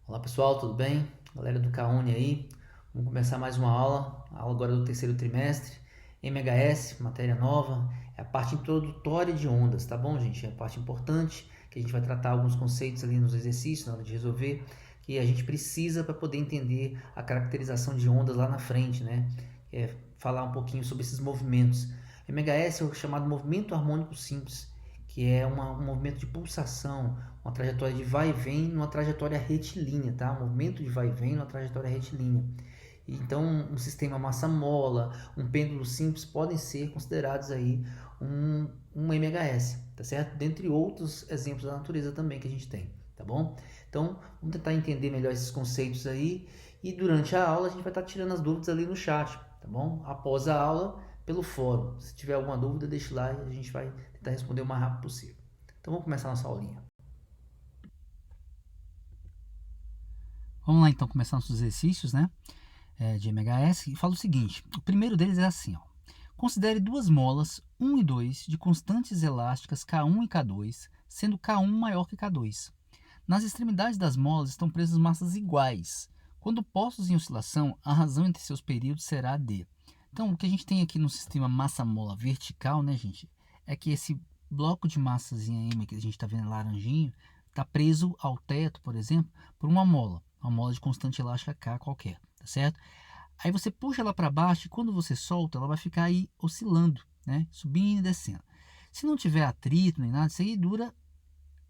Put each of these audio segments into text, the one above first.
Olá pessoal, tudo bem? Galera do Kauni aí, vamos começar mais uma aula, a aula agora do terceiro trimestre, MHS, matéria nova, é a parte introdutória de ondas, tá bom, gente? É a parte importante, que a gente vai tratar alguns conceitos ali nos exercícios, na hora de resolver, que a gente precisa para poder entender a caracterização de ondas lá na frente, né? É falar um pouquinho sobre esses movimentos. MHS é o chamado movimento harmônico simples, que é um movimento de pulsação, uma trajetória de vai e vem numa trajetória retilínea, tá? Um movimento de vai e vem numa trajetória retilínea. Então, um sistema massa-mola, um pêndulo simples podem ser considerados aí um MHS, tá certo? Dentre outros exemplos da natureza também que a gente tem, tá bom? Então, vamos tentar entender melhor esses conceitos aí e durante a aula a gente vai estar tirando as dúvidas ali no chat, tá bom? Após a aula, pelo fórum. Se tiver alguma dúvida, deixe lá e a gente vai tentar responder o mais rápido possível. Então, vamos começar a nossa aulinha. Vamos lá então começar nossos exercícios, né, de MHS, e fala o seguinte: o primeiro deles é assim, ó. Considere duas molas 1 e 2 de constantes elásticas K1 e K2, sendo K1 maior que K2. Nas extremidades das molas estão presas massas iguais. Quando postos em oscilação, a razão entre seus períodos será D. Então, o que a gente tem aqui no sistema massa-mola vertical, né, gente, é que esse bloco de massazinha M que a gente está vendo laranjinho está preso ao teto, por exemplo, por uma mola de constante elástica K qualquer, tá certo? Aí você puxa ela para baixo e quando você solta, ela vai ficar aí oscilando, né, subindo e descendo. Se não tiver atrito nem nada, isso aí dura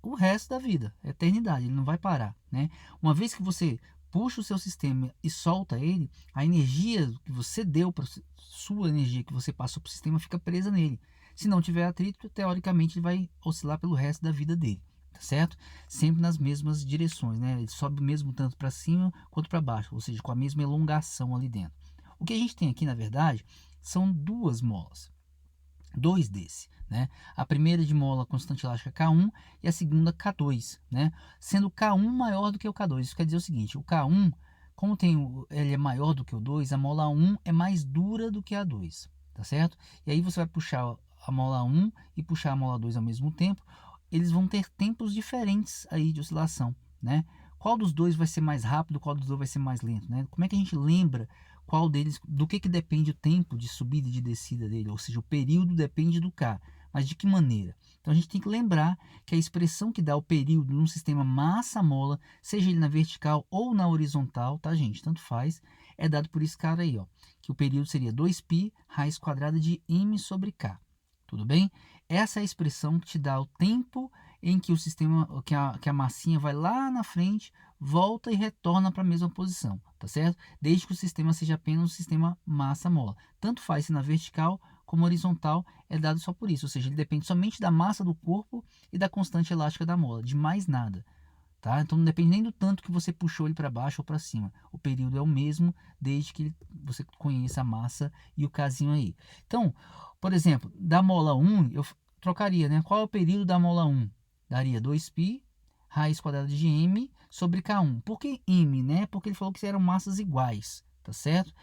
o resto da vida, a eternidade, ele não vai parar, né? Uma vez que você puxa o seu sistema e solta ele, a energia que você deu para sua energia que você passou para o sistema fica presa nele. Se não tiver atrito, teoricamente ele vai oscilar pelo resto da vida dele, tá certo? Sempre nas mesmas direções, né? Ele sobe mesmo tanto para cima quanto para baixo, ou seja, com a mesma elongação ali dentro. O que a gente tem aqui, na verdade, são duas molas, dois desse, né? A primeira de mola constante elástica K1 e a segunda K2, né? Sendo o K1 maior do que o K2. Isso quer dizer o seguinte: o K1, como ele é maior do que o 2, a mola 1 é mais dura do que a 2, tá certo? E aí você vai puxar a mola 1 e puxar a mola 2 ao mesmo tempo, eles vão ter tempos diferentes aí de oscilação, né? Qual dos dois vai ser mais rápido, qual dos dois vai ser mais lento, né? Como é que a gente lembra qual deles, do que depende o tempo de subida e de descida dele, ou seja, o período depende do K, mas de que maneira? Então a gente tem que lembrar que a expressão que dá o período num sistema massa-mola, seja ele na vertical ou na horizontal, tá gente? Tanto faz, é dado por esse cara aí, ó, que o período seria 2π raiz quadrada de m sobre k. Tudo bem? Essa é a expressão que te dá o tempo em que o sistema, que a massinha vai lá na frente, volta e retorna para a mesma posição, tá certo? Desde que o sistema seja apenas um sistema massa-mola. Tanto faz se na vertical como horizontal, é dado só por isso, ou seja, ele depende somente da massa do corpo e da constante elástica da mola, de mais nada. Tá? Então não depende nem do tanto que você puxou ele para baixo ou para cima. O período é o mesmo desde que você conheça a massa e o casinho aí. Então, por exemplo, da mola 1, eu trocaria, né? Qual é o período da mola 1? Daria 2π raiz quadrada de m sobre K1. Por que m, né? Porque ele falou que eram massas iguais, tá certo?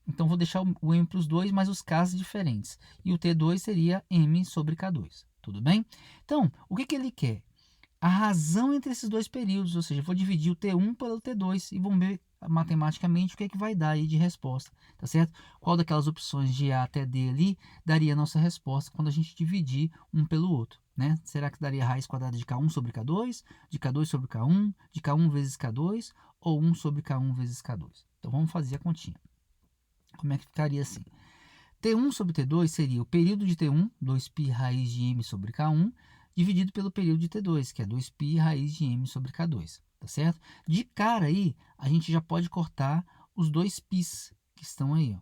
Então vou deixar o m para os dois, mas os K's diferentes. E o T2 seria m sobre K2. Tudo bem? Então, o que ele quer? A razão entre esses dois períodos, ou seja, vou dividir o T1 pelo T2 e vamos ver matematicamente o que é que vai dar aí de resposta, tá certo? Qual daquelas opções de A até D ali daria a nossa resposta quando a gente dividir um pelo outro, né? Será que daria raiz quadrada de K1 sobre K2, de K2 sobre K1, de K1 vezes K2 ou 1 sobre K1 vezes K2? Então vamos fazer a continha. Como é que ficaria assim? T1 sobre T2 seria o período de T1, 2π raiz de m sobre K1, dividido pelo período de T2, que é 2π raiz de m sobre K2, tá certo? De cara aí, a gente já pode cortar os dois π's que estão aí, ó,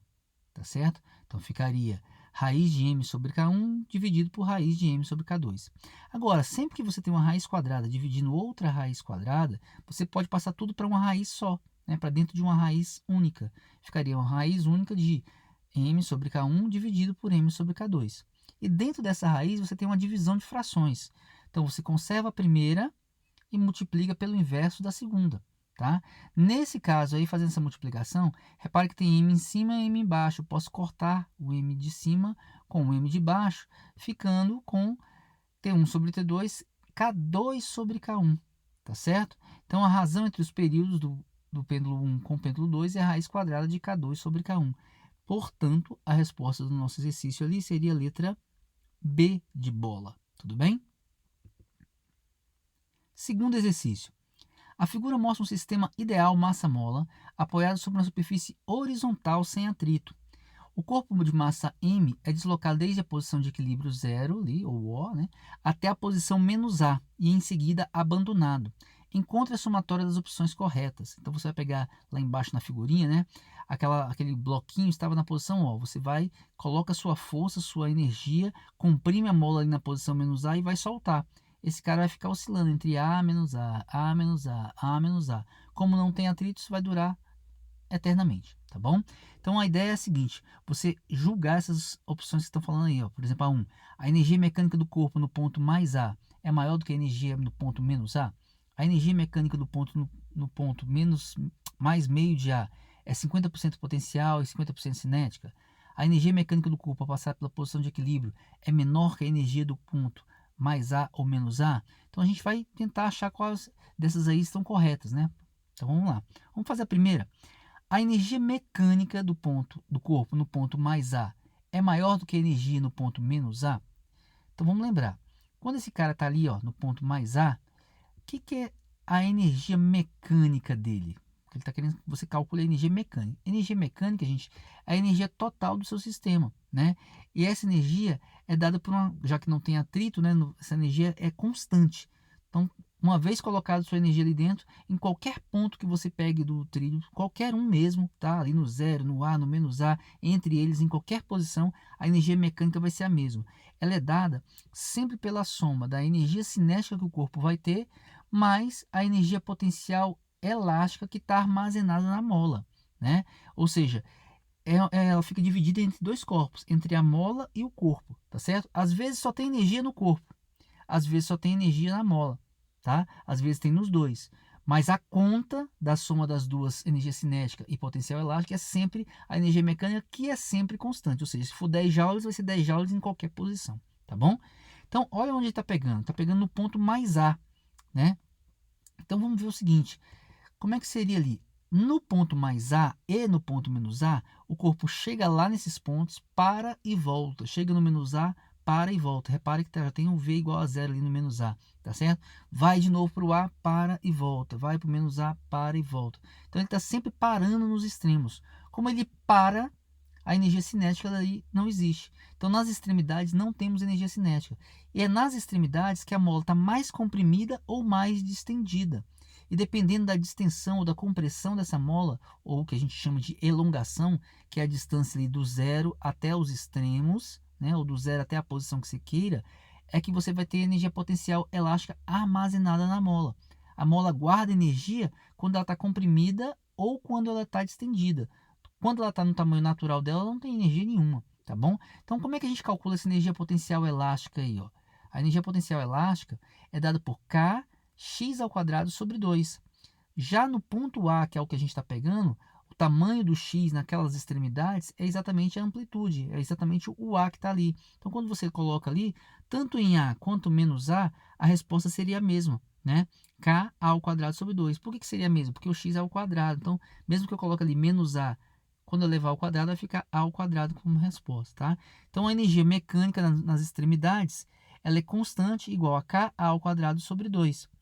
tá certo? Então ficaria raiz de m sobre K1 dividido por raiz de m sobre K2. Agora, sempre que você tem uma raiz quadrada dividindo outra raiz quadrada, você pode passar tudo para uma raiz só, né, para dentro de uma raiz única. Ficaria uma raiz única de m sobre K1 dividido por m sobre K2. E dentro dessa raiz você tem uma divisão de frações. Então você conserva a primeira e multiplica pelo inverso da segunda. Tá? Nesse caso aí, fazendo essa multiplicação, repare que tem m em cima e m embaixo. Eu posso cortar o m de cima com o m de baixo, ficando com T1 sobre T2, K2 sobre K1. tá certo? Então, a razão entre os períodos do pêndulo 1 com o pêndulo 2 é a raiz quadrada de K2 sobre K1. Portanto, a resposta do nosso exercício ali seria a letra B de bola. Tudo bem? Segundo exercício. A figura mostra um sistema ideal massa-mola apoiado sobre uma superfície horizontal sem atrito. O corpo de massa M é deslocado desde a posição de equilíbrio 0, ali, ou O, né, até a posição menos A e em seguida abandonado. Encontre a somatória das opções corretas. Então você vai pegar lá embaixo na figurinha, né, aquele bloquinho estava na posição O. Você vai, coloca sua força, sua energia, comprime a mola ali na posição menos A e vai soltar. Esse cara vai ficar oscilando entre A menos A, A menos A, A menos A. Como não tem atrito, isso vai durar eternamente, tá bom? Então a ideia é a seguinte: você julgar essas opções que estão falando aí, ó. Por exemplo, a 1, a energia mecânica do corpo no ponto mais A é maior do que a energia no ponto menos A. A energia mecânica do ponto no ponto mais meio de A é 50% potencial e 50% cinética. A energia mecânica do corpo ao passar pela posição de equilíbrio é menor que a energia do ponto mais A ou menos A. Então a gente vai tentar achar quais dessas aí estão corretas, né? Então vamos lá. Vamos fazer a primeira. A energia mecânica do corpo no ponto mais A é maior do que a energia no ponto menos A? Então vamos lembrar. Quando esse cara está ali, ó, no ponto mais A, o que é a energia mecânica dele? Ele está querendo que você calcule a energia mecânica. Energia mecânica, gente, é a energia total do seu sistema, né? E essa energia é dada por já que não tem atrito, né? Essa energia é constante. Então, uma vez colocada sua energia ali dentro, em qualquer ponto que você pegue do trilho, qualquer um mesmo, tá? Ali no zero, no A, no menos A, entre eles, em qualquer posição, a energia mecânica vai ser a mesma. Ela é dada sempre pela soma da energia cinética que o corpo vai ter, mais a energia potencial elástica que está armazenada na mola, né? Ou seja, ela fica dividida entre dois corpos, entre a mola e o corpo, tá certo? Às vezes só tem energia no corpo, às vezes só tem energia na mola, tá? Às vezes tem nos dois. Mas a conta da soma das duas, energia cinética e potencial elástico, é sempre a energia mecânica, que é sempre constante. Ou seja, se for 10 joules, vai ser 10 joules em qualquer posição, tá bom? Então, olha onde ele está pegando. Está pegando no ponto mais A, né? Então, vamos ver o seguinte. Como é que seria ali? No ponto mais A e no ponto menos A, o corpo chega lá nesses pontos, para e volta. Chega no menos A, para e volta. Repare que já tem um V igual a zero ali no menos A, tá certo? Vai de novo para o A, para e volta. Vai para o menos A, para e volta. Então ele está sempre parando nos extremos. Como ele para, a energia cinética daí não existe. Então nas extremidades não temos energia cinética. E é nas extremidades que a mola está mais comprimida ou mais distendida. E dependendo da distensão ou da compressão dessa mola, ou o que a gente chama de elongação, que é a distância ali do zero até os extremos, né, ou do zero até a posição que você queira, é que você vai ter energia potencial elástica armazenada na mola. A mola guarda energia quando ela está comprimida ou quando ela está distendida. Quando ela está no tamanho natural dela, ela não tem energia nenhuma, tá bom? Então, como é que a gente calcula essa energia potencial elástica aí, ó? A energia potencial elástica é dada por K x ao quadrado sobre 2. Já no ponto A, que é o que a gente está pegando, o tamanho do x naquelas extremidades é exatamente a amplitude, é exatamente o A que está ali. Então, quando você coloca ali, tanto em A quanto menos A, a resposta seria a mesma, né? K ao quadrado sobre 2. Por que seria a mesma? Porque o x é ao quadrado. Então, mesmo que eu coloque ali menos A, quando eu levar ao quadrado, vai ficar A ao quadrado como resposta, tá? Então, a energia mecânica nas extremidades, ela é constante, igual a K ao quadrado sobre 2.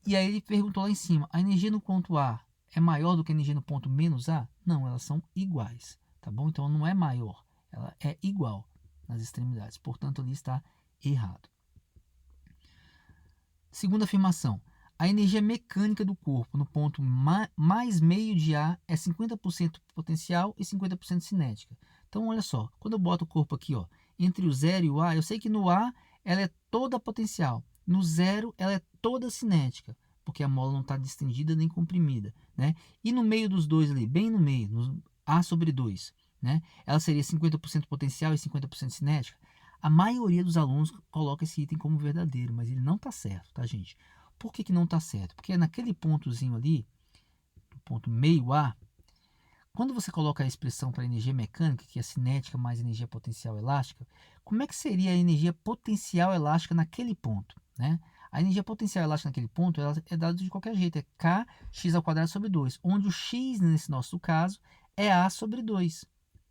E aí ele perguntou lá em cima, a energia no ponto A é maior do que a energia no ponto menos A? Não, elas são iguais, tá bom? Então não é maior, ela é igual nas extremidades. Portanto, ali está errado. Segunda afirmação, a energia mecânica do corpo no ponto mais meio de A é 50% potencial e 50% cinética. Então, olha só, quando eu boto o corpo aqui, ó, entre o 0 e o A, eu sei que no A ela é toda potencial. No 0, ela é toda cinética, porque a mola não está distendida nem comprimida, né? E no meio dos dois ali, bem no meio, no A sobre 2, né? Ela seria 50% potencial e 50% cinética. A maioria dos alunos coloca esse item como verdadeiro, mas ele não está certo, tá, gente? Por que não está certo? Porque naquele pontozinho ali, no ponto meio A, quando você coloca a expressão para energia mecânica, que é cinética mais energia potencial elástica, como é que seria a energia potencial elástica naquele ponto, né? A energia potencial elástica naquele ponto ela é dada de qualquer jeito, é kx² sobre 2, onde o x, nesse nosso caso, é a sobre 2,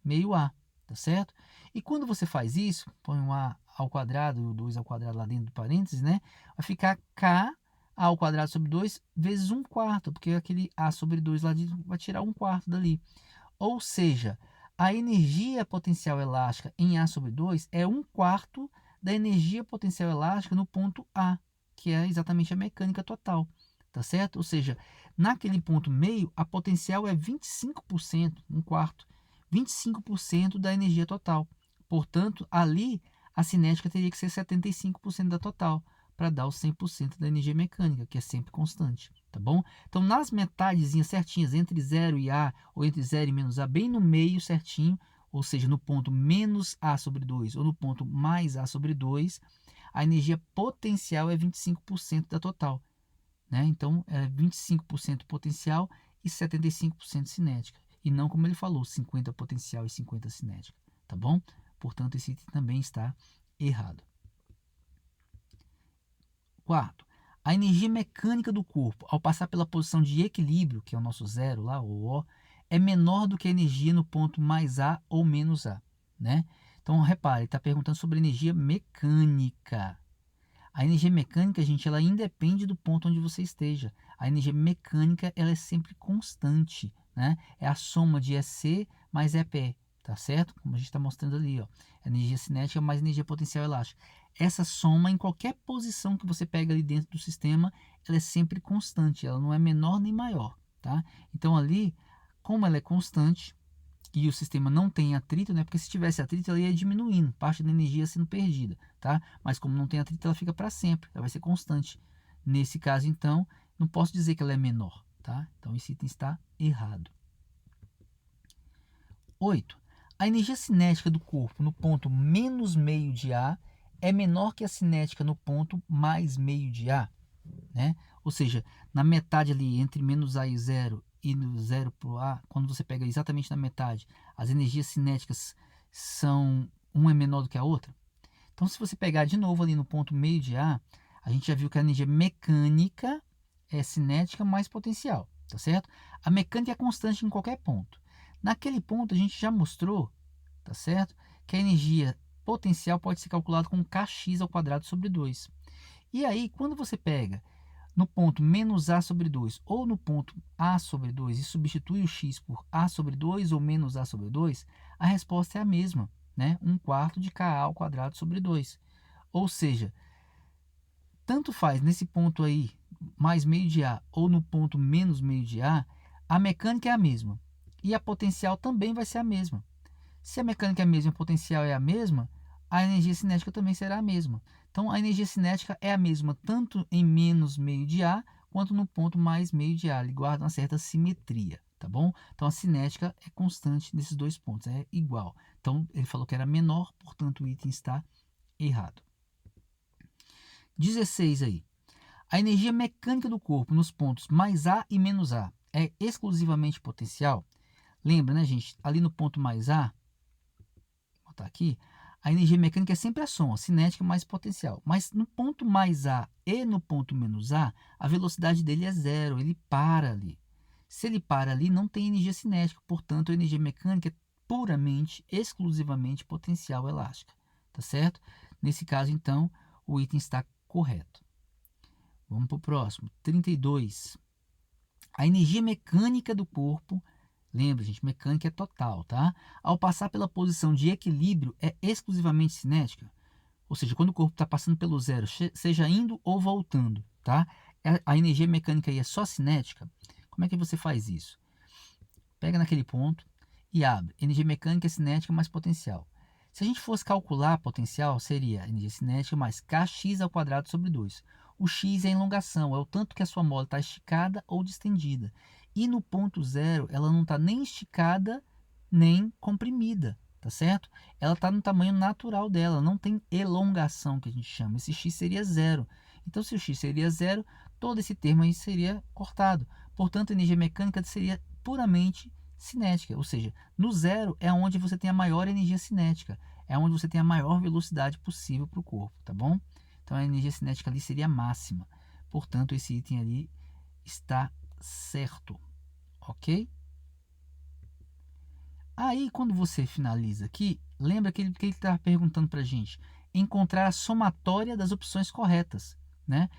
meio a, tá certo? E quando você faz isso, põe um a ao quadrado e o 2 ao quadrado lá dentro do parênteses, né? Vai ficar k ao quadrado sobre 2 vezes 1/4, porque aquele a sobre 2 lá vai tirar 1/4 dali. Ou seja, a energia potencial elástica em A sobre 2 é 1/4 da energia potencial elástica no ponto A, que é exatamente a mecânica total, tá certo? Ou seja, naquele ponto meio, a potencial é 25%, 1/4, 25% da energia total. Portanto, ali a cinética teria que ser 75% da total, para dar os 100% da energia mecânica, que é sempre constante, tá bom? Então, nas metadezinhas certinhas, entre 0 e A, ou entre 0 e menos A, bem no meio certinho, ou seja, no ponto menos A sobre 2 ou no ponto mais A sobre 2, a energia potencial é 25% da total, né? Então, é 25% potencial e 75% cinética. E não, como ele falou, 50% potencial e 50% cinética, tá bom? Portanto, esse item também está errado. Quarto, a energia mecânica do corpo, ao passar pela posição de equilíbrio, que é o nosso zero lá, o O, é menor do que a energia no ponto mais A ou menos A, né? Então, repare, ele está perguntando sobre energia mecânica. A energia mecânica, gente, ela independe do ponto onde você esteja. A energia mecânica, ela é sempre constante, né? É a soma de EC mais EP, tá certo? Como a gente está mostrando ali, ó. Energia cinética mais energia potencial elástica. Essa soma, em qualquer posição que você pega ali dentro do sistema, ela é sempre constante, ela não é menor nem maior, tá? Então ali, como ela é constante e o sistema não tem atrito, né? Porque se tivesse atrito, ela ia diminuindo, parte da energia sendo perdida, tá? Mas como não tem atrito, ela fica para sempre, ela vai ser constante. Nesse caso, então, não posso dizer que ela é menor, tá? Então esse item está errado. 8. A energia cinética do corpo no ponto menos meio de A é menor que a cinética no ponto mais meio de A, né? Ou seja, na metade ali, entre menos A e 0 e no 0 para o A, quando você pega exatamente na metade, as energias cinéticas são, uma é menor do que a outra. Então, se você pegar de novo ali no ponto meio de A, a gente já viu que a energia mecânica é cinética mais potencial, tá certo? A mecânica é constante em qualquer ponto. Naquele ponto, a gente já mostrou, tá certo? Que a energia potencial pode ser calculada com kx² sobre 2. E aí, quando você pega no ponto menos A sobre 2 ou no ponto A sobre 2 e substitui o x por A sobre 2 ou menos A sobre 2, a resposta é a mesma, né? 1/4 de Ka² sobre 2. Ou seja, tanto faz nesse ponto aí, mais meio de A, ou no ponto menos meio de a mecânica é a mesma. E a potencial também vai ser a mesma. Se a mecânica é a mesma e a potencial é a mesma, a energia cinética também será a mesma. Então, a energia cinética é a mesma tanto em menos meio de A, quanto no ponto mais meio de A. Ele guarda uma certa simetria, tá bom? Então, a cinética é constante nesses dois pontos, é igual. Então, ele falou que era menor, portanto, o item está errado. 16 aí. A energia mecânica do corpo nos pontos mais A e menos A é exclusivamente potencial? Lembra, né, gente? Ali no ponto mais A, vou botar aqui, a energia mecânica é sempre a soma, cinética mais potencial. Mas no ponto mais A e no ponto menos A, a velocidade dele é zero, ele para ali. Se ele para ali, não tem energia cinética, portanto, a energia mecânica é puramente, exclusivamente potencial elástica, tá certo? Nesse caso, então, o item está correto. Vamos para o próximo, 32. A energia mecânica do corpo, lembra, gente, mecânica é total, tá? Ao passar pela posição de equilíbrio, é exclusivamente cinética. Ou seja, quando o corpo está passando pelo zero, seja indo ou voltando, tá? A energia mecânica aí é só cinética. Como é que você faz isso? Pega naquele ponto e abre. Energia mecânica é cinética mais potencial. Se a gente fosse calcular a potencial, seria energia cinética mais kx² sobre 2. O x é a elongação, é o tanto que a sua mola está esticada ou distendida. E no ponto zero, ela não está nem esticada, nem comprimida, tá certo? Ela está no tamanho natural dela, não tem elongação, que a gente chama. Esse x seria zero. Então, se o x seria zero, todo esse termo aí seria cortado. Portanto, a energia mecânica seria puramente cinética, ou seja, no zero é onde você tem a maior energia cinética, é onde você tem a maior velocidade possível para o corpo, tá bom? Então a energia cinética ali seria máxima. Portanto, esse item ali está certo, ok? Aí, quando você finaliza aqui, lembra que ele está perguntando para a gente encontrar a somatória das opções corretas, né?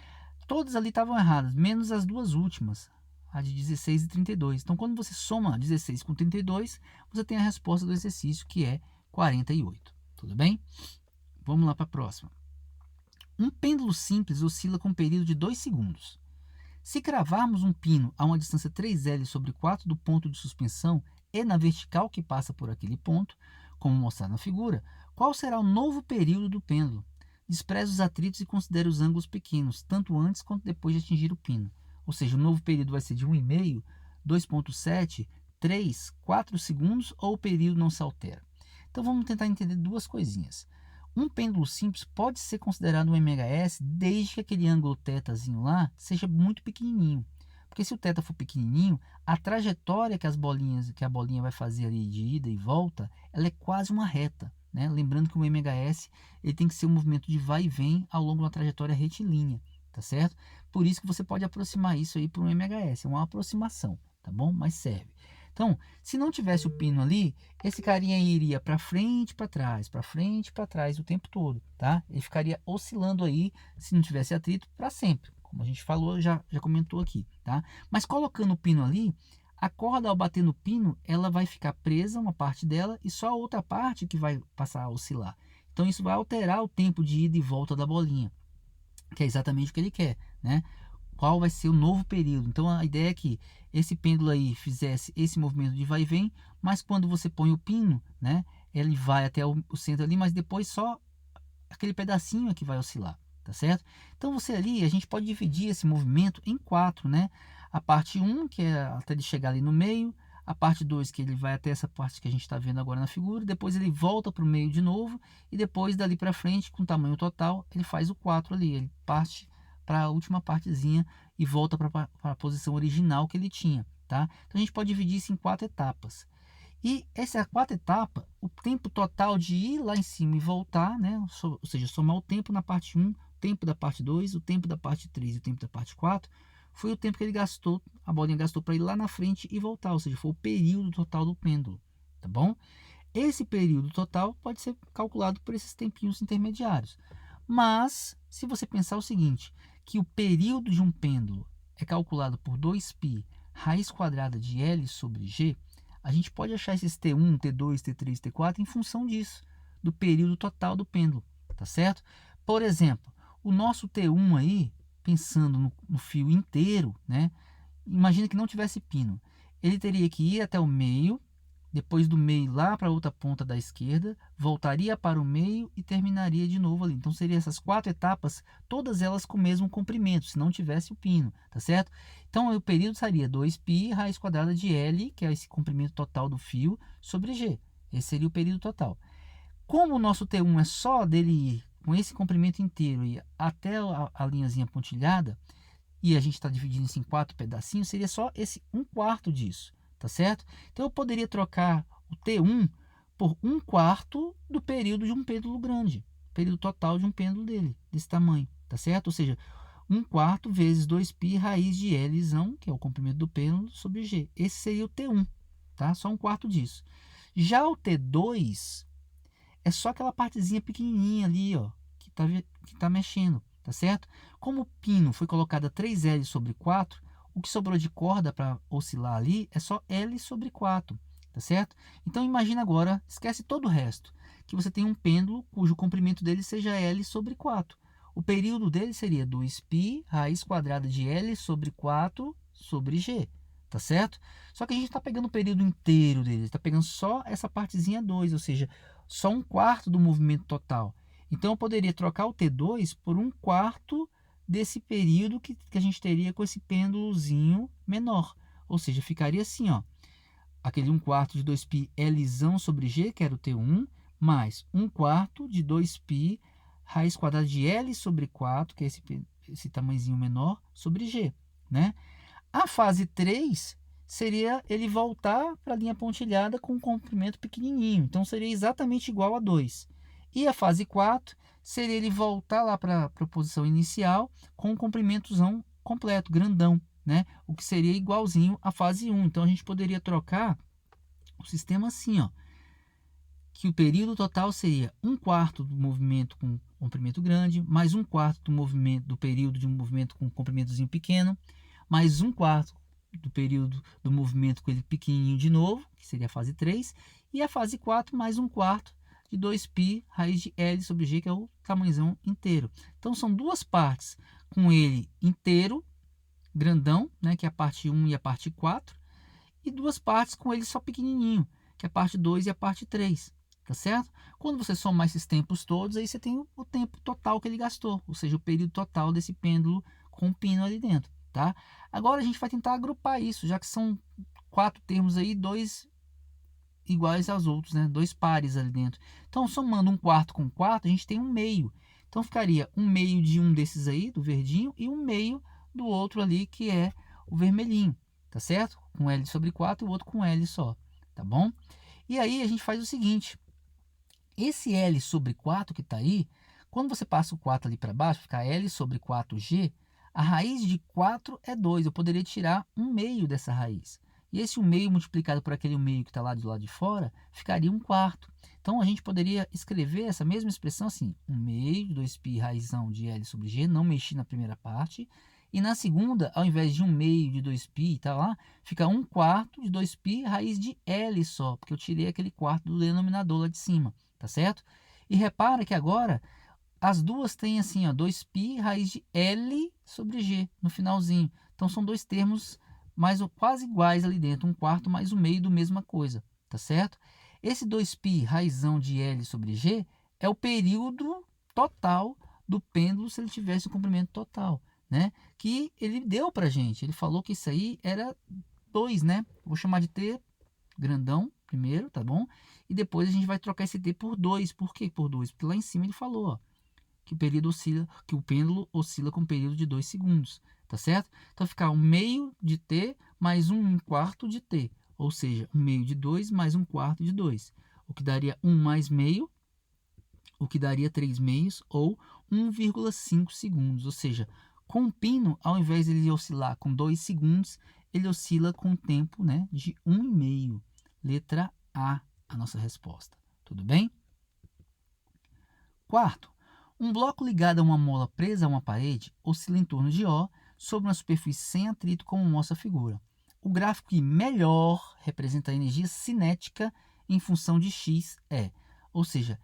Todas ali estavam erradas, menos as duas últimas, a de 16 e 32. Então, quando você soma 16 com 32, você tem a resposta do exercício, que é 48. Tudo bem? Vamos lá para a próxima. Um pêndulo simples oscila com um período de 2 segundos. Se cravarmos um pino a uma distância 3L sobre 4 do ponto de suspensão e na vertical que passa por aquele ponto, como mostrado na figura, qual será o novo período do pêndulo? Despreze os atritos e considere os ângulos pequenos, tanto antes quanto depois de atingir o pino. Ou seja, o novo período vai ser de 1,5, 2,7, 3, 4 segundos ou o período não se altera. Então vamos tentar entender duas coisinhas. Um pêndulo simples pode ser considerado um MHS desde que aquele ângulo θzinho lá seja muito pequenininho. Porque se o θ for pequenininho, a trajetória que a bolinha vai fazer ali de ida e volta, ela é quase uma reta, né? Lembrando que o MHS ele tem que ser um movimento de vai e vem ao longo de uma trajetória retilínea, tá certo? Por isso que você pode aproximar isso aí para um MHS, é uma aproximação, tá bom? Mas serve. Então, se não tivesse o pino ali, esse carinha iria para frente e para trás o tempo todo, tá? Ele ficaria oscilando aí, se não tivesse atrito, para sempre. Como a gente falou, já comentou aqui, tá? Mas colocando o pino ali, a corda ao bater no pino, ela vai ficar presa, uma parte dela, e só a outra parte que vai passar a oscilar. Então, isso vai alterar o tempo de ida e volta da bolinha, que é exatamente o que ele quer, né? Qual vai ser o novo período. Então a ideia é que esse pêndulo aí fizesse esse movimento de vai e vem, mas quando você põe o pino, né, ele vai até o centro ali, mas depois só aquele pedacinho é que vai oscilar, tá certo? Então você ali, a gente pode dividir esse movimento em 4, né? A parte 1, que é até ele chegar ali no meio, a parte 2, que ele vai até essa parte que a gente está vendo agora na figura, depois ele volta para o meio de novo, e depois dali para frente, com tamanho total, ele faz o 4 ali, ele parte para a última partezinha e volta para a posição original que ele tinha, tá? Então a gente pode dividir isso em 4 etapas. E essa 4 etapa, o tempo total de ir lá em cima e voltar, né? Ou seja, somar o tempo na parte 1, o tempo da parte 2, o tempo da parte 3 e o tempo da parte 4, foi o tempo que ele gastou, a bolinha gastou para ir lá na frente e voltar, ou seja, foi o período total do pêndulo, tá bom? Esse período total pode ser calculado por esses tempinhos intermediários. Mas, se você pensar o seguinte, que o período de um pêndulo é calculado por 2π raiz quadrada de L sobre G, a gente pode achar esses T1, T2, T3, T4 em função disso, do período total do pêndulo, tá certo? Por exemplo, o nosso T1 aí, pensando no fio inteiro, né? Imagina que não tivesse pino. Ele teria que ir até o meio, depois do meio lá para a outra ponta da esquerda, voltaria para o meio e terminaria de novo ali. Então, seriam essas 4 etapas, todas elas com o mesmo comprimento, se não tivesse o pino, tá certo? Então, o período seria 2π raiz quadrada de L, que é esse comprimento total do fio, sobre G. Esse seria o período total. Como o nosso T1 é só dele ir com esse comprimento inteiro e até a linhazinha pontilhada, e a gente está dividindo isso em 4 pedacinhos, seria só esse 1/4 disso, tá certo? Então eu poderia trocar o T1 por 1/4 do período de um pêndulo grande, período total de um pêndulo desse tamanho, tá certo? Ou seja, 1/4 vezes 2π raiz de L, que é o comprimento do pêndulo, sobre G. Esse seria o T1, tá? Só 1/4 disso. Já o T2 é só aquela partezinha pequenininha ali, ó, que tá mexendo, tá certo? Como o pino foi colocado a 3L sobre 4, o que sobrou de corda para oscilar ali é só L sobre 4, tá certo? Então imagina agora, esquece todo o resto, que você tem um pêndulo cujo comprimento dele seja L sobre 4. O período dele seria 2π raiz quadrada de L sobre 4 sobre G, tá certo? Só que a gente está pegando o período inteiro dele, está pegando só essa partezinha 2, ou seja, só 1/4 do movimento total. Então eu poderia trocar o T2 por 1/4 desse período que a gente teria com esse pêndulozinho menor. Ou seja, ficaria assim, ó, aquele 1/4 de 2π L sobre G, que era o T1, mais 1/4 de 2π raiz quadrada de L sobre 4, que é esse tamanhozinho menor, sobre G, né? A fase 3 seria ele voltar para a linha pontilhada com um comprimento pequenininho. Então, seria exatamente igual a 2. E a fase 4 seria ele voltar lá para a posição inicial com um comprimentozão completo, grandão, né? O que seria igualzinho à fase 1. Então a gente poderia trocar o sistema assim, ó, que o período total seria 1/4 do movimento com comprimento grande, mais 1/4 do movimento do período de um movimento com comprimentozinho pequeno, mais 1/4 do período do movimento com ele pequenininho de novo, que seria a fase 3, e a fase 4 mais 1/4 de 2π raiz de L sobre G, que é o tamanhozão inteiro. Então são duas partes com ele inteiro, grandão, né, que é a parte 1 e a parte 4, e duas partes com ele só pequenininho, que é a parte 2 e a parte 3. Tá certo? Quando você somar esses tempos todos, aí você tem o tempo total que ele gastou, ou seja, o período total desse pêndulo com o pino ali dentro, tá? Agora a gente vai tentar agrupar isso, já que são 4 termos aí, 2 iguais aos outros, né? 2 pares ali dentro. Então, somando 1/4 com 4, a gente tem 1/2. Então, ficaria 1/2 de um desses aí, do verdinho, e 1/2 do outro ali, que é o vermelhinho, tá certo? Com L sobre 4 e o outro com L só, tá bom? E aí a gente faz o seguinte, esse L sobre 4 que está aí, quando você passa o 4 ali para baixo, fica L sobre 4G, a raiz de 4 é 2. Eu poderia tirar 1/2 dessa raiz. E esse 1/2 multiplicado por aquele 1/2 que está lá do lado de fora, ficaria 1/4. Então, a gente poderia escrever essa mesma expressão assim, 1/2 de 2π raizão de L sobre G, não mexi na primeira parte. E na segunda, ao invés de 1/2 de 2π, tá lá, fica 1/4 de 2π raiz de L só, porque eu tirei aquele quarto do denominador lá de cima. Tá certo? E repara que agora as duas têm assim, ó, 2π raiz de L sobre G no finalzinho. Então são dois termos mais ou quase iguais ali dentro, 1/4 mais 1/2 do mesma coisa, tá certo? Esse 2π raizão de L sobre G é o período total do pêndulo se ele tivesse o comprimento total, né? Que ele deu pra gente. Ele falou que isso aí era 2, né? Vou chamar de T grandão primeiro, tá bom? E depois a gente vai trocar esse T por 2. Por que por 2? Porque lá em cima ele falou, ó, que o pêndulo oscila com um período de 2 segundos, tá certo? Então ficar 1/2 de T mais 1/4 de T, ou seja, 1/2 de 2 mais 1/4 de 2, o que daria 1 mais meio, o que daria 3 meios, ou 1,5 segundos, ou seja, com o pino, ao invés de ele oscilar com 2 segundos, ele oscila com um tempo, né, de 1,5. Letra a nossa resposta. Tudo bem? Quarto, um bloco ligado a uma mola presa a uma parede oscila em torno de O sobre uma superfície sem atrito, como mostra a figura. O gráfico que melhor representa a energia cinética em função de X é, ou seja,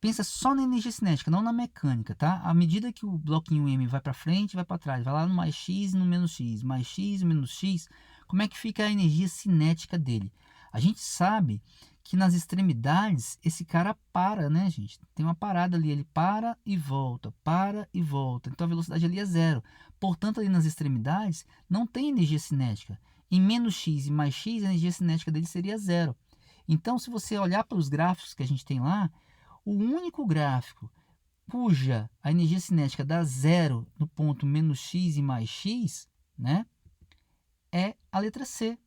pensa só na energia cinética, não na mecânica, tá? À medida que o bloquinho M vai para frente, vai para trás, vai lá no mais X e no menos X, mais X e menos X, como é que fica a energia cinética dele? A gente sabe que nas extremidades esse cara para, né, gente? Tem uma parada ali, ele para e volta, para e volta. Então a velocidade ali é 0. Portanto, ali nas extremidades não tem energia cinética. Em menos X e mais X, a energia cinética dele seria 0. Então, se você olhar para os gráficos que a gente tem lá, o único gráfico cuja a energia cinética dá 0 no ponto menos x e mais x, né, é a letra C.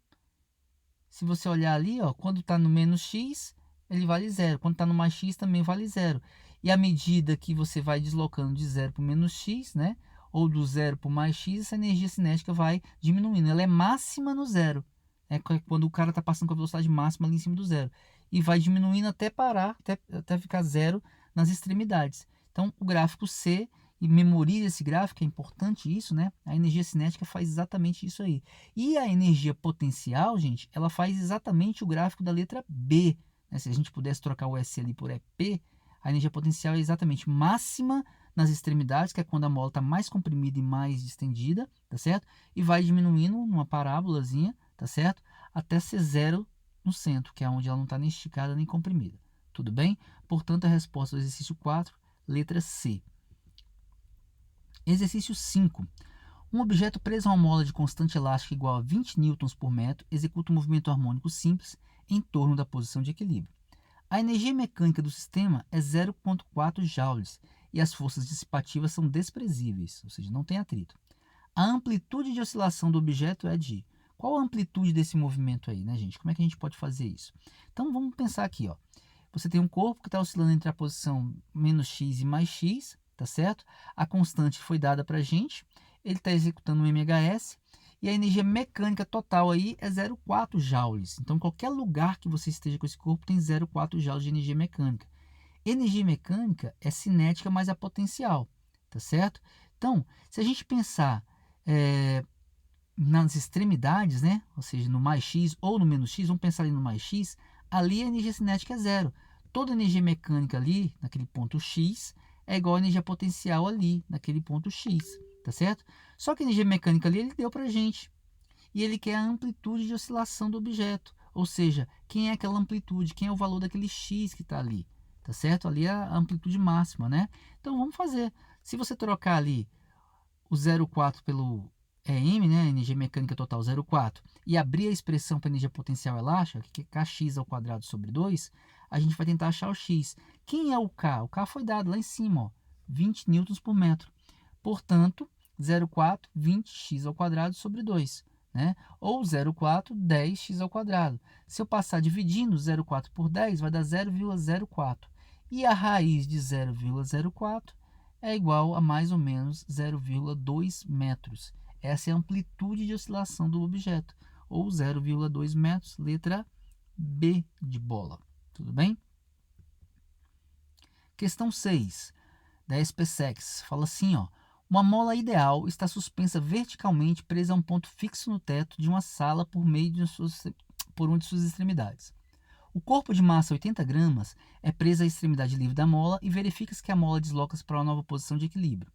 Se você olhar ali, ó, quando está no menos x, ele vale 0. Quando está no mais x, também vale 0. E à medida que você vai deslocando de 0 para o menos x, né, ou do 0 para o mais x, essa energia cinética vai diminuindo. Ela é máxima no 0. É quando o cara está passando com a velocidade máxima ali em cima do 0. E vai diminuindo até parar, até ficar 0 nas extremidades. Então, o gráfico C, e memorize esse gráfico, é importante isso, né? A energia cinética faz exatamente isso aí. E a energia potencial, gente, ela faz exatamente o gráfico da letra B. Né? Se a gente pudesse trocar o S ali por EP, a energia potencial é exatamente máxima nas extremidades, que é quando a mola está mais comprimida e mais distendida, tá certo? E vai diminuindo numa parábolazinha, tá certo? Até ser 0 no centro, que é onde ela não está nem esticada nem comprimida. Tudo bem? Portanto, a resposta do exercício 4, letra C. Exercício 5. Um objeto preso a uma mola de constante elástica igual a 20 newtons por metro executa um movimento harmônico simples em torno da posição de equilíbrio. A energia mecânica do sistema é 0,4 joules e as forças dissipativas são desprezíveis, ou seja, não tem atrito. A amplitude de oscilação do objeto é de... Qual a amplitude desse movimento aí, né, gente? Como é que a gente pode fazer isso? Então, vamos pensar aqui, ó. você tem um corpo que está oscilando entre a posição menos x e mais x, tá certo? A constante foi dada para a gente, ele está executando um MHS, e a energia mecânica total aí é 0,4 joules. Então, qualquer lugar que você esteja com esse corpo tem 0,4 joules de energia mecânica. Energia mecânica é cinética mais a potencial, tá certo? Então, se a gente pensar nas extremidades, né? Ou seja, no mais x ou no menos x, vamos pensar ali no mais x, ali a energia cinética é zero. Toda energia mecânica ali, naquele ponto x, é igual a energia potencial ali, naquele ponto x, tá certo? Só que a energia mecânica ali, ele deu pra gente. E ele quer a amplitude de oscilação do objeto. Ou seja, quem é aquela amplitude, quem é o valor daquele x que está ali, tá certo? Ali é a amplitude máxima, né? Então, vamos fazer. Se você trocar ali o 0,4 pelo m, né, energia mecânica total 0,4, e abrir a expressão para energia potencial elástica, que é kx ao quadrado sobre 2, a gente vai tentar achar o x. Quem é o K? O K foi dado lá em cima, ó, 20 newtons por metro. Portanto, 0,4, 20x ao quadrado sobre 2. Né? Ou 0,4, 10x ao quadrado. Se eu passar dividindo 0,4 por 10, vai dar 0,04. E a raiz de 0,04 é igual a mais ou menos 0,2 metros. Essa é a amplitude de oscilação do objeto, ou 0,2 metros, letra B de bola. Tudo bem? Questão 6, da SpaceX, fala assim, ó. Uma mola ideal está suspensa verticalmente presa a um ponto fixo no teto de uma sala por uma de suas extremidades. O corpo de massa 80 gramas é preso à extremidade livre da mola e verifica-se que a mola desloca-se para uma nova posição de equilíbrio.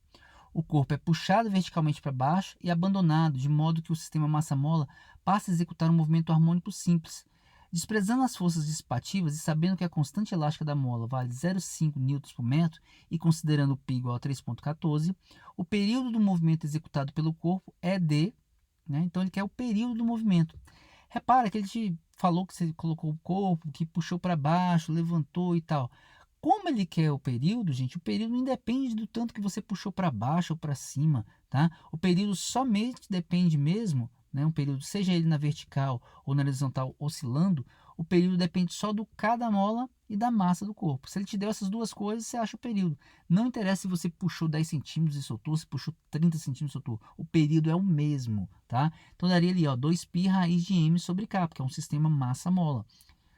O corpo é puxado verticalmente para baixo e abandonado, de modo que o sistema massa-mola passa a executar um movimento harmônico simples. Desprezando as forças dissipativas e sabendo que a constante elástica da mola vale 0,5 newtons por metro e considerando o π igual a 3,14, o período do movimento executado pelo corpo é d, né? Então ele quer o período do movimento. Repara que ele te falou que você colocou o corpo, que puxou para baixo, levantou e tal. Como ele quer o período, gente, o período não depende do tanto que você puxou para baixo ou para cima, tá? O período somente depende mesmo, né? Um período, seja ele na vertical ou na horizontal oscilando, o período depende só do K da mola e da massa do corpo. Se ele te deu essas duas coisas, você acha o período. Não interessa se você puxou 10 centímetros e soltou, se puxou 30 centímetros e soltou. O período é o mesmo, tá? Então daria ali, ó, 2π raiz de m sobre K, porque é um sistema massa-mola.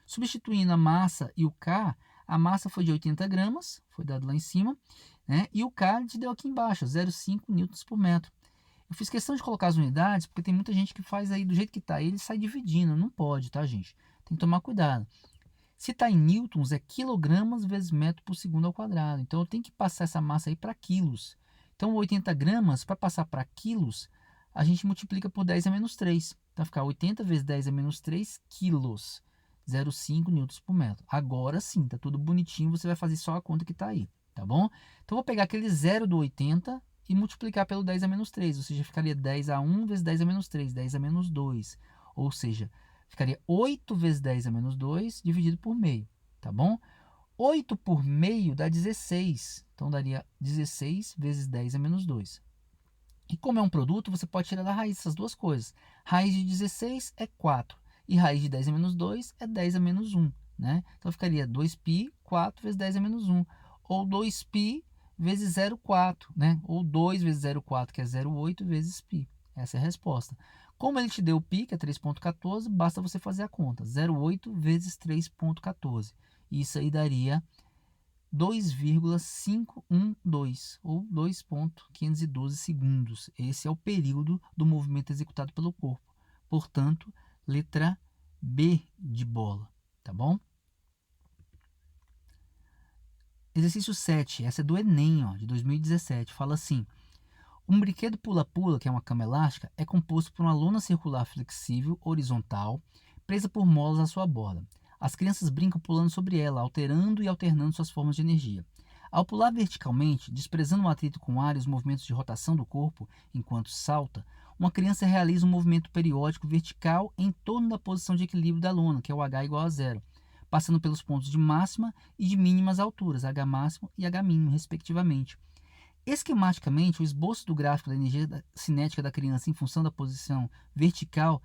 Substituindo a massa e o K, a massa foi de 80 gramas, foi dado lá em cima, né? E o K te deu aqui embaixo, 0,5 newtons por metro. Eu fiz questão de colocar as unidades, porque tem muita gente que faz aí do jeito que está, ele sai dividindo, não pode, tá, gente? Tem que tomar cuidado. Se está em newtons, é quilogramas vezes metro por segundo ao quadrado. Então, eu tenho que passar essa massa aí para quilos. Então, 80 gramas, para passar para quilos, a gente multiplica por 10 a menos 3. Então, vai ficar 80 vezes 10 a menos 3 quilos. 0,5 newtons por metro. Agora sim, tá tudo bonitinho, você vai fazer só a conta que está aí, tá bom? Então, vou pegar aquele 0 do 80 e multiplicar pelo 10 a menos 3, ou seja, ficaria 10 a 1 vezes 10 a menos 3, 10 a menos 2, ou seja, ficaria 8 vezes 10 a menos 2 dividido por meio, tá bom? 8 por meio dá 16, então daria 16 vezes 10 a menos 2. E como é um produto, você pode tirar da raiz essas duas coisas. Raiz de 16 é 4, e raiz de 10 a menos 2 é 10 a menos 1, né? Então ficaria 2π, 4 vezes 10 a menos 1, ou 2π vezes 0,4, né? Ou 2 vezes 0,4, que é 0,8 vezes π. Essa é a resposta. Como ele te deu o π, que é 3,14, basta você fazer a conta. 0,8 vezes 3,14. Isso aí daria 2,512, ou 2,512 segundos. Esse é o período do movimento executado pelo corpo. Portanto, letra B de bola, tá bom? Exercício 7, essa é do Enem, ó, de 2017, fala assim: um brinquedo pula-pula, que é uma cama elástica, é composto por uma lona circular flexível, horizontal, presa por molas à sua borda. As crianças brincam pulando sobre ela, alterando e alternando suas formas de energia. Ao pular verticalmente, desprezando o atrito com o ar e os movimentos de rotação do corpo enquanto salta, uma criança realiza um movimento periódico vertical em torno da posição de equilíbrio da lona, que é o H igual a zero, passando pelos pontos de máxima e de mínimas alturas, H máximo e H mínimo, respectivamente. Esquematicamente, o esboço do gráfico da energia cinética da criança em função da posição vertical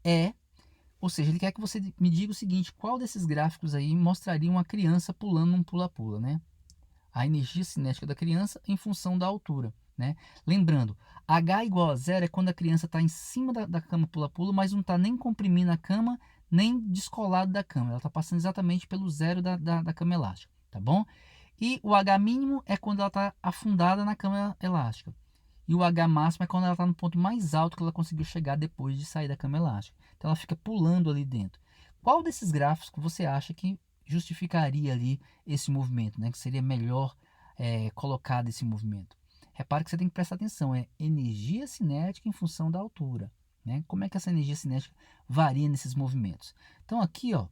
é Ou seja, ele quer que você me diga o seguinte, qual desses gráficos aí mostraria uma criança pulando num pula-pula, né? A energia cinética da criança em função da altura, né? Lembrando, H igual a zero é quando a criança está em cima da cama pula-pula, mas não está nem comprimindo a cama, nem descolado da cama. Ela está passando exatamente pelo zero da cama elástica, tá bom? E o H mínimo é quando ela está afundada na cama elástica. E o H máximo é quando ela está no ponto mais alto que ela conseguiu chegar depois de sair da cama elástica. Então ela fica pulando ali dentro. Qual desses gráficos você acha que justificaria ali esse movimento, né? Que seria melhor colocado esse movimento? Repare que você tem que prestar atenção, é energia cinética em função da altura, né? Como é que essa energia cinética varia nesses movimentos? Então aqui, ó,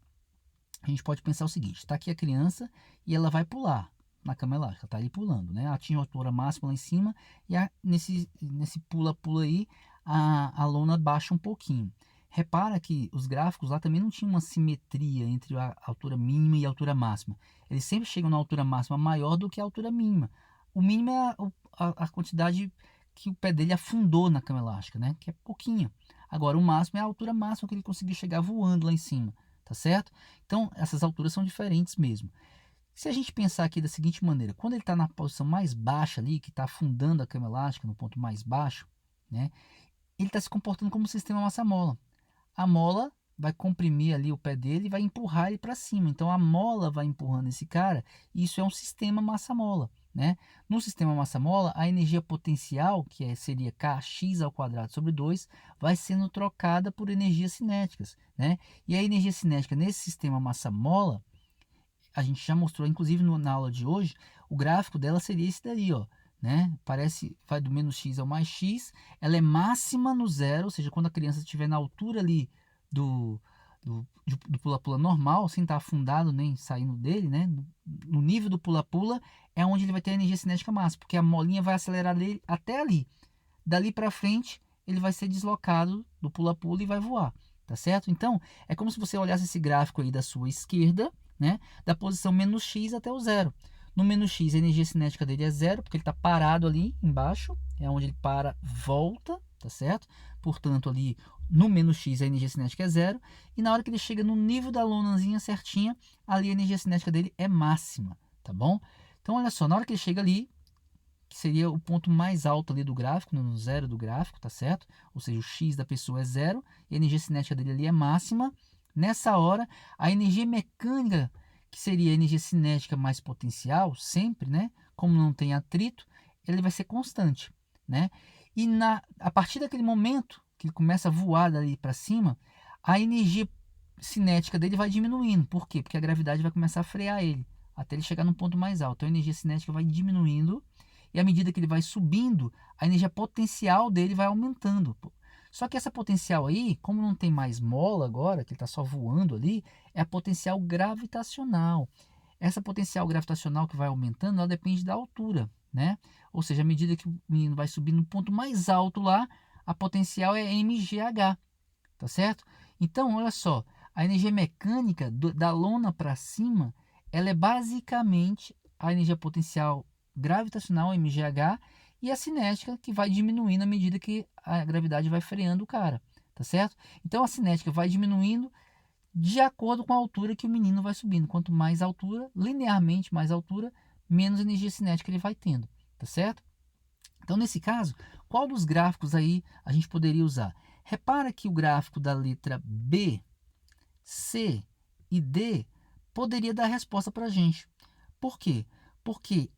a gente pode pensar o seguinte, está aqui a criança e ela vai pular na cama elástica, está ali pulando, né? Atinge a altura máxima lá em cima e nesse pula-pula aí a lona baixa um pouquinho. Repara que os gráficos lá também não tinham uma simetria entre a altura mínima e a altura máxima. Eles sempre chegam na altura máxima maior do que a altura mínima. O mínimo é a quantidade que o pé dele afundou na cama elástica, né? Que é pouquinho. Agora, o máximo é a altura máxima que ele conseguiu chegar voando lá em cima, tá certo? Então, essas alturas são diferentes mesmo. Se a gente pensar aqui da seguinte maneira, quando ele está na posição mais baixa ali, que está afundando a cama elástica no ponto mais baixo, né? Ele está se comportando como um sistema massa-mola. A mola vai comprimir ali o pé dele e vai empurrar ele para cima. Então a mola vai empurrando esse cara, e isso é um sistema massa-mola, né? No sistema massa-mola, a energia potencial, que seria kx ao quadrado sobre 2, vai sendo trocada por energias cinéticas, né? E a energia cinética nesse sistema massa-mola, a gente já mostrou, inclusive na aula de hoje, o gráfico dela seria esse daí, ó, né? Parece, vai do menos x ao mais x, ela é máxima no zero, ou seja, quando a criança estiver na altura ali do pula-pula normal, sem estar afundado nem saindo dele, né? No nível do pula-pula é onde ele vai ter a energia cinética máxima, porque a molinha vai acelerar dele até ali. Dali para frente, ele vai ser deslocado do pula-pula e vai voar, tá certo? Então, é como se você olhasse esse gráfico aí da sua esquerda, né? Da posição menos x até o zero. No menos x, a energia cinética dele é zero, porque ele está parado ali embaixo, é onde ele para, volta, tá certo? Portanto, ali no menos x, a energia cinética é zero, e na hora que ele chega no nível da lonazinha certinha, ali a energia cinética dele é máxima, tá bom? Então, olha só, na hora que ele chega ali, que seria o ponto mais alto ali do gráfico, no zero do gráfico, tá certo? Ou seja, o x da pessoa é zero, e a energia cinética dele ali é máxima. Nessa hora, a energia mecânica, que seria a energia cinética mais potencial, sempre, né? Como não tem atrito, ele vai ser constante, né? E a partir daquele momento que ele começa a voar dali para cima, a energia cinética dele vai diminuindo. Por quê? Porque a gravidade vai começar a frear ele, até ele chegar num ponto mais alto. Então a energia cinética vai diminuindo, e à medida que ele vai subindo, a energia potencial dele vai aumentando. Só que essa potencial aí, como não tem mais mola agora, que ele está só voando ali, é a potencial gravitacional. Essa potencial gravitacional que vai aumentando, ela depende da altura, né? Ou seja, à medida que o menino vai subindo no ponto mais alto lá, a potencial é mgh, tá certo? Então, olha só, a energia mecânica da lona para cima, ela é basicamente a energia potencial gravitacional, mgh, e a cinética, que vai diminuindo à medida que a gravidade vai freando o cara, tá certo? Então a cinética vai diminuindo de acordo com a altura que o menino vai subindo. Quanto mais altura, linearmente mais altura, menos energia cinética ele vai tendo, tá certo? Então, nesse caso, qual dos gráficos aí a gente poderia usar? Repara que o gráfico da letra B, C e D poderia dar resposta para a gente. Por quê? Porque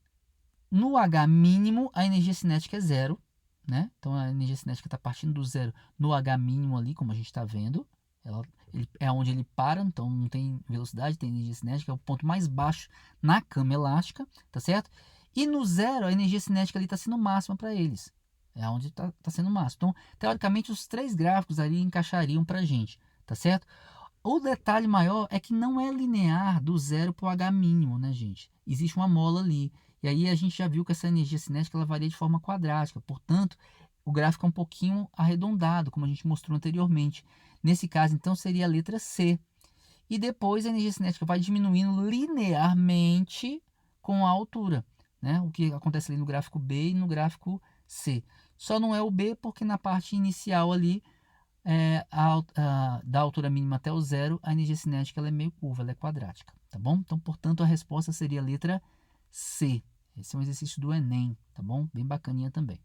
no H mínimo, a energia cinética é zero, né? Então a energia cinética está partindo do zero no H mínimo ali, como a gente está vendo. É onde ele para, então não tem velocidade, tem energia cinética, é o ponto mais baixo na cama elástica, tá certo? E no zero, a energia cinética ali está sendo máxima para eles. É onde está sendo máximo. Então, teoricamente, os três gráficos ali encaixariam para a gente, tá certo? O detalhe maior é que não é linear do zero para o H mínimo, né, gente? Existe uma mola ali. E aí a gente já viu que essa energia cinética ela varia de forma quadrática. Portanto, o gráfico é um pouquinho arredondado, como a gente mostrou anteriormente. Nesse caso, então, seria a letra C. E depois a energia cinética vai diminuindo linearmente com a altura, né? O que acontece ali no gráfico B e no gráfico C. Só não é o B porque na parte inicial ali da altura mínima até o zero, a energia cinética ela é meio curva, ela é quadrática, tá bom? Então, portanto, a resposta seria a letra C. Esse é um exercício do Enem, tá bom? Bem bacaninha também.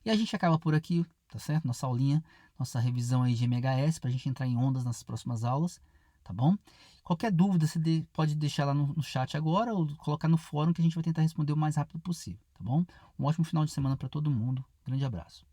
E a gente acaba por aqui, tá certo? Nossa aulinha, nossa revisão aí de MHS, para a gente entrar em ondas nas próximas aulas, tá bom? Qualquer dúvida você pode deixar lá no chat agora ou colocar no fórum que a gente vai tentar responder o mais rápido possível, tá bom? Um ótimo final de semana para todo mundo. Grande abraço.